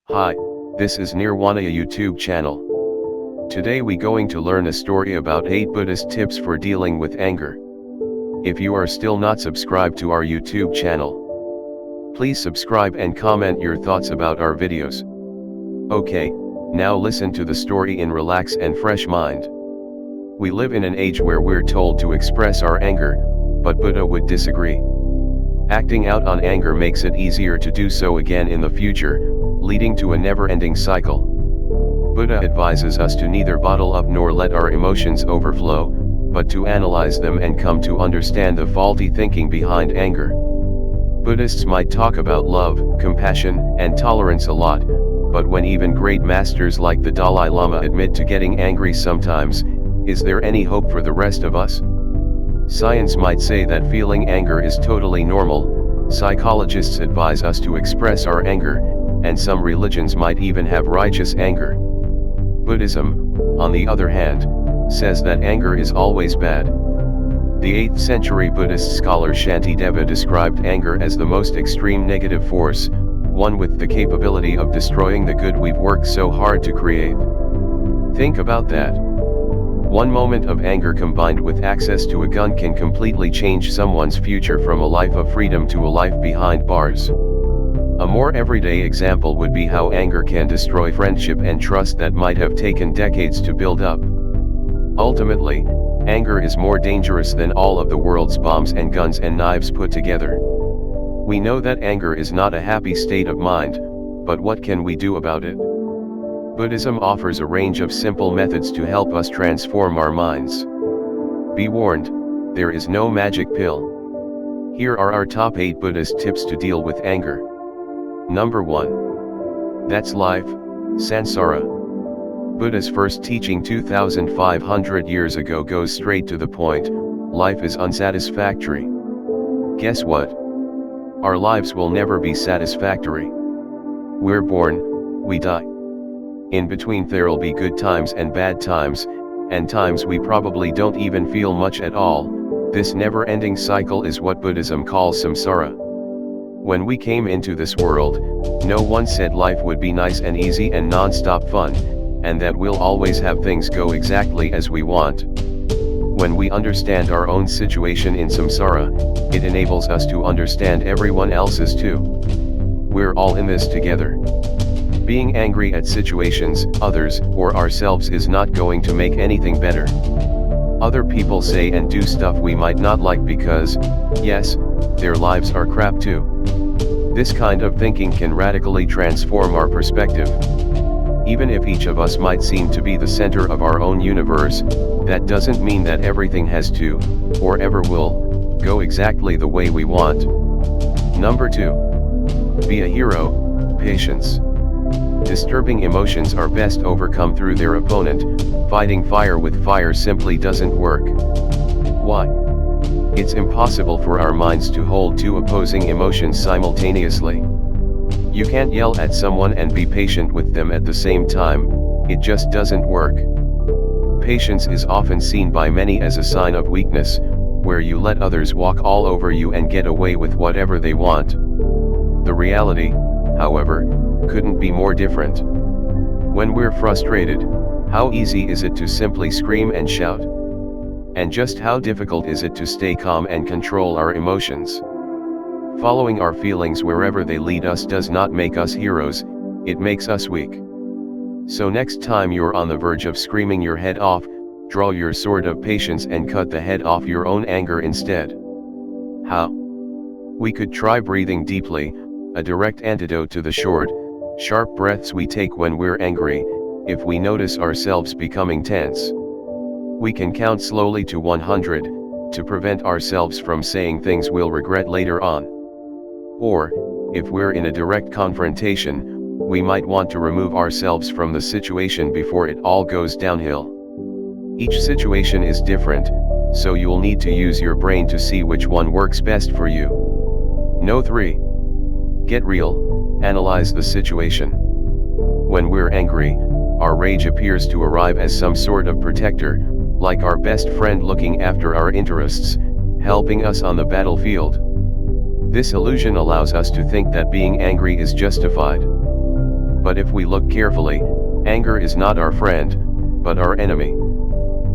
Hi, this is Nirwanaya YouTube channel. Today we going to learn a story about 8 Buddhist tips for dealing with anger. If you are still not subscribed to our YouTube channel, please subscribe and comment your thoughts about our videos. Okay, now listen to the story in relax and fresh mind. We live in an age where we're told to express our anger, but Buddha would disagree. Acting out on anger makes it easier to do so again in the future, leading to a never-ending cycle. Buddha advises us to neither bottle up nor let our emotions overflow, but to analyze them and come to understand the faulty thinking behind anger. Buddhists might talk about love, compassion, and tolerance a lot, but when even great masters like the Dalai Lama admit to getting angry sometimes, is there any hope for the rest of us? Science might say that feeling anger is totally normal, psychologists advise us to express our anger, and some religions might even have righteous anger. Buddhism, on the other hand, says that anger is always bad. The 8th century Buddhist scholar Shantideva described anger as the most extreme negative force, one with the capability of destroying the good we've worked so hard to create. Think about that. One moment of anger combined with access to a gun can completely change someone's future from a life of freedom to a life behind bars. A more everyday example would be how anger can destroy friendship and trust that might have taken decades to build up. Ultimately, anger is more dangerous than all of the world's bombs and guns and knives put together. We know that anger is not a happy state of mind, but what can we do about it? Buddhism offers a range of simple methods to help us transform our minds. Be warned, there is no magic pill. Here are our top 8 Buddhist tips to deal with anger. Number 1. That's life, samsara. Buddha's first teaching 2,500 years ago goes straight to the point: life is unsatisfactory. Guess what? Our lives will never be satisfactory. We're born, we die. In between there'll be good times and bad times, and times we probably don't even feel much at all. This never-ending cycle is what Buddhism calls samsara. When we came into this world, no one said life would be nice and easy and non-stop fun, and that we'll always have things go exactly as we want. When we understand our own situation in samsara, it enables us to understand everyone else's too. We're all in this together. Being angry at situations, others, or ourselves is not going to make anything better. Other people say and do stuff we might not like because, yes, their lives are crap too. This kind of thinking can radically transform our perspective. Even if each of us might seem to be the center of our own universe, that doesn't mean that everything has to, or ever will, go exactly the way we want. Number 2. Be a hero, patience. Disturbing emotions are best overcome through their opponent. Fighting fire with fire simply doesn't work. Why? It's impossible for our minds to hold two opposing emotions simultaneously. You can't yell at someone and be patient with them at the same time, it just doesn't work. Patience is often seen by many as a sign of weakness, where you let others walk all over you and get away with whatever they want. The reality, however, couldn't be more different. When we're frustrated, how easy is it to simply scream and shout? And just how difficult is it to stay calm and control our emotions? Following our feelings wherever they lead us does not make us heroes, it makes us weak. So next time you're on the verge of screaming your head off, draw your sword of patience and cut the head off your own anger instead. How? We could try breathing deeply, a direct antidote to the short, sharp breaths we take when we're angry. If we notice ourselves becoming tense, we can count slowly to 100, to prevent ourselves from saying things we'll regret later on. Or, if we're in a direct confrontation, we might want to remove ourselves from the situation before it all goes downhill. Each situation is different, so you'll need to use your brain to see which one works best for you. No. 3. Get real, analyze the situation. When we're angry, our rage appears to arrive as some sort of protector, like our best friend looking after our interests, helping us on the battlefield. This illusion allows us to think that being angry is justified. But if we look carefully, anger is not our friend, but our enemy.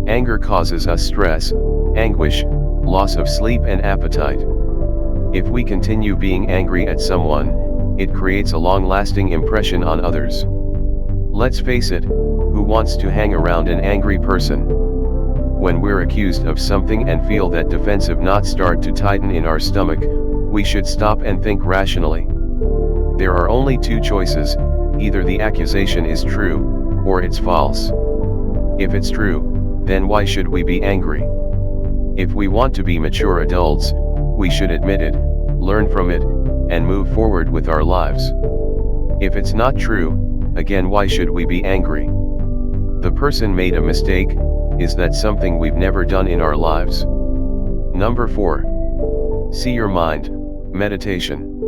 Anger causes us stress, anguish, loss of sleep and appetite. If we continue being angry at someone, it creates a long-lasting impression on others. Let's face it, who wants to hang around an angry person? When we're accused of something and feel that defensive knots start to tighten in our stomach, we should stop and think rationally. There are only two choices: either the accusation is true, or it's false. If it's true, then why should we be angry? If we want to be mature adults, we should admit it, learn from it, and move forward with our lives. If it's not true, again, why should we be angry? The person made a mistake. Is that something we've never done in our lives? Number 4. See your mind. Meditation.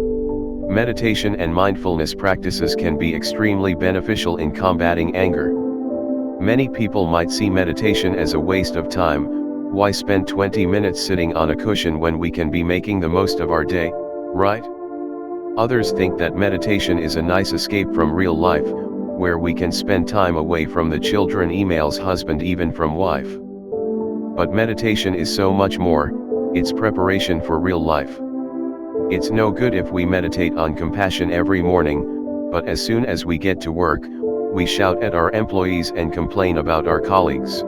Meditation and mindfulness practices can be extremely beneficial in combating anger. Many people might see meditation as a waste of time. Why spend 20 minutes sitting on a cushion when we can be making the most of our day, right? Others think that meditation is a nice escape from real life, where we can spend time away from the children, emails, husband, even from wife. But meditation is so much more. It's preparation for real life. It's no good if we meditate on compassion every morning, but as soon as we get to work, we shout at our employees and complain about our colleagues.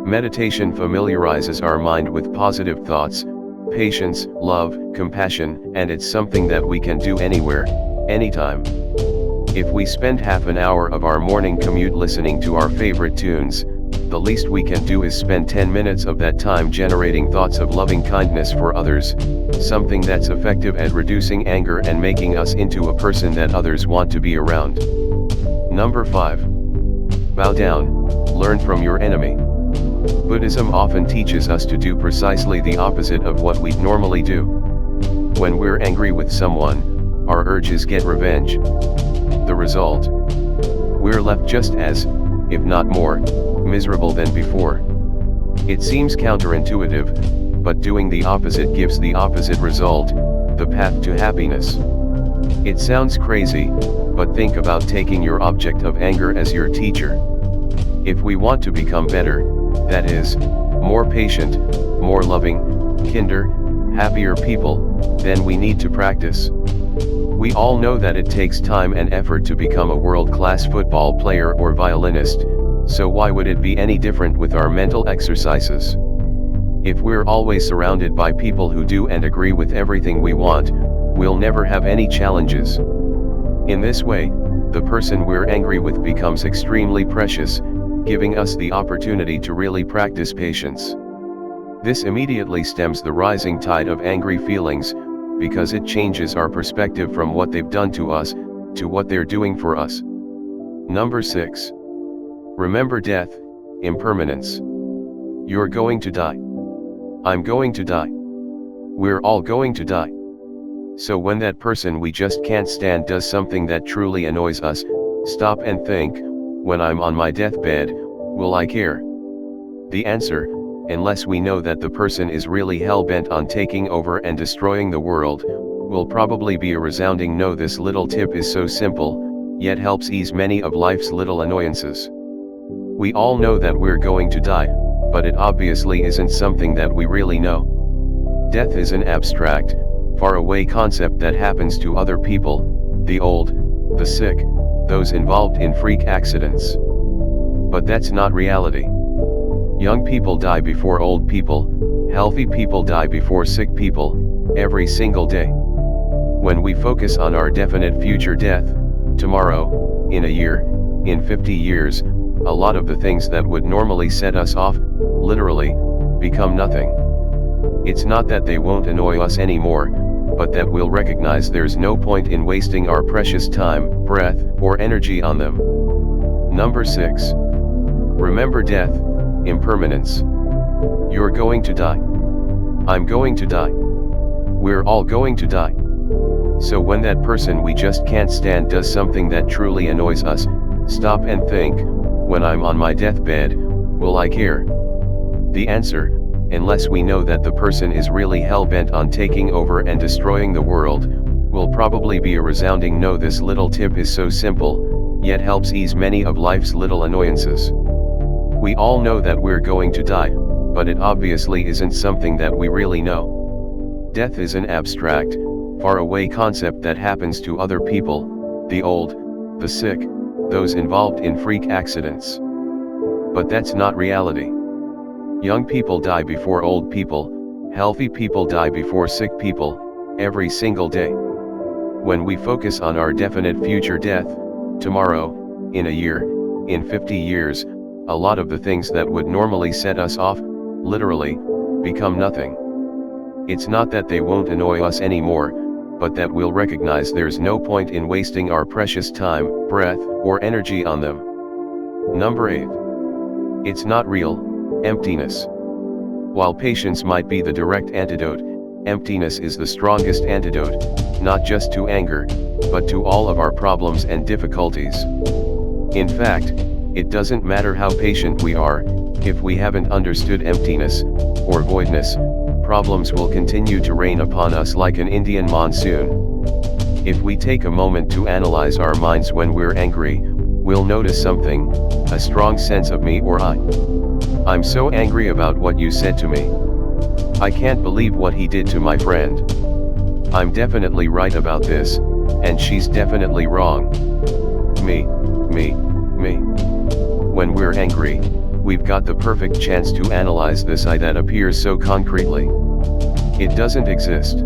Meditation familiarizes our mind with positive thoughts, patience, love, compassion, and it's something that we can do anywhere, anytime. If we spend half an hour of our morning commute listening to our favorite tunes, the least we can do is spend 10 minutes of that time generating thoughts of loving kindness for others, something that's effective at reducing anger and making us into a person that others want to be around. Number 5. Bow down, learn from your enemy. Buddhism often teaches us to do precisely the opposite of what we normally do. When we're angry with someone, our urges get revenge. The result? We're left just as, if not more, miserable than before. It seems counterintuitive, but doing the opposite gives the opposite result, the path to happiness. It sounds crazy, but think about taking your object of anger as your teacher. If we want to become better, that is, more patient, more loving, kinder, happier people, then we need to practice. We all know that it takes time and effort to become a world-class football player or violinist, so why would it be any different with our mental exercises? If we're always surrounded by people who do and agree with everything we want, we'll never have any challenges. In this way, the person we're angry with becomes extremely precious, giving us the opportunity to really practice patience. This immediately stems the rising tide of angry feelings, because it changes our perspective from what they've done to us, to what they're doing for us. Number 6. Remember death, impermanence. You're going to die. I'm going to die. We're all going to die. So when that person we just can't stand does something that truly annoys us, stop and think, when I'm on my deathbed, will I care? The answer, unless we know that the person is really hell-bent on taking over and destroying the world, will probably be a resounding no. This little tip is so simple, yet helps ease many of life's little annoyances. We all know that we're going to die, but it obviously isn't something that we really know. Death is an abstract, faraway concept that happens to other people, the old, the sick, those involved in freak accidents. But that's not reality. Young people die before old people, healthy people die before sick people, every single day. When we focus on our definite future death, tomorrow, in a year, in 50 years, a lot of the things that would normally set us off, literally, become nothing. It's not that they won't annoy us anymore, but that we'll recognize there's no point in wasting our precious time, breath, or energy on them. Number 6. Remember death, impermanence. You're going to die. I'm going to die. We're all going to die. So when that person we just can't stand does something that truly annoys us, stop and think, when I'm on my deathbed, will I care? The answer, unless we know that the person is really hell-bent on taking over and destroying the world, will probably be a resounding no. This little tip is so simple, yet helps ease many of life's little annoyances. We all know that we're going to die, but it obviously isn't something that we really know. Death is an abstract, faraway concept that happens to other people, the old, the sick, those involved in freak accidents. But that's not reality. Young people die before old people, healthy people die before sick people, every single day. When we focus on our definite future death, tomorrow, in a year, in 50 years, a lot of the things that would normally set us off, literally, become nothing. It's not that they won't annoy us anymore, but that we'll recognize there's no point in wasting our precious time, breath, or energy on them. Number 8. It's not real, emptiness. While patience might be the direct antidote, emptiness is the strongest antidote, not just to anger, but to all of our problems and difficulties. In fact, it doesn't matter how patient we are, if we haven't understood emptiness, or voidness, problems will continue to rain upon us like an Indian monsoon. If we take a moment to analyze our minds when we're angry, we'll notice something, a strong sense of me or I. I'm so angry about what you said to me. I can't believe what he did to my friend. I'm definitely right about this, and she's definitely wrong. Me. When we're angry, we've got the perfect chance to analyze this I that appears so concretely. It doesn't exist.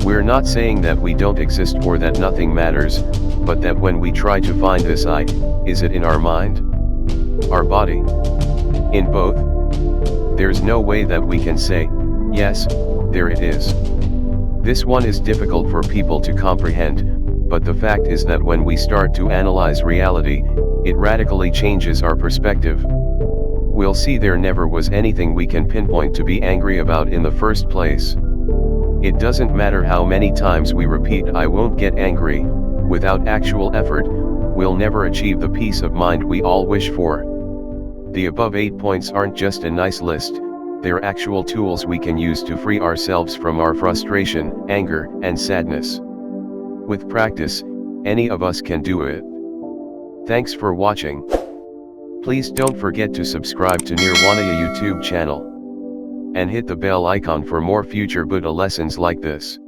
We're not saying that we don't exist or that nothing matters, but that when we try to find this I, is it in our mind? Our body? In both? There's no way that we can say, yes, there it is. This one is difficult for people to comprehend, but the fact is that when we start to analyze reality, it radically changes our perspective. We'll see there never was anything we can pinpoint to be angry about in the first place. It doesn't matter how many times we repeat I won't get angry, without actual effort, we'll never achieve the peace of mind we all wish for. The above 8 points aren't just a nice list, they're actual tools we can use to free ourselves from our frustration, anger, and sadness. With practice, any of us can do it. Thanks for watching. Please don't forget to subscribe to Nirwanaya YouTube channel. And hit the bell icon for more future Buddha lessons like this.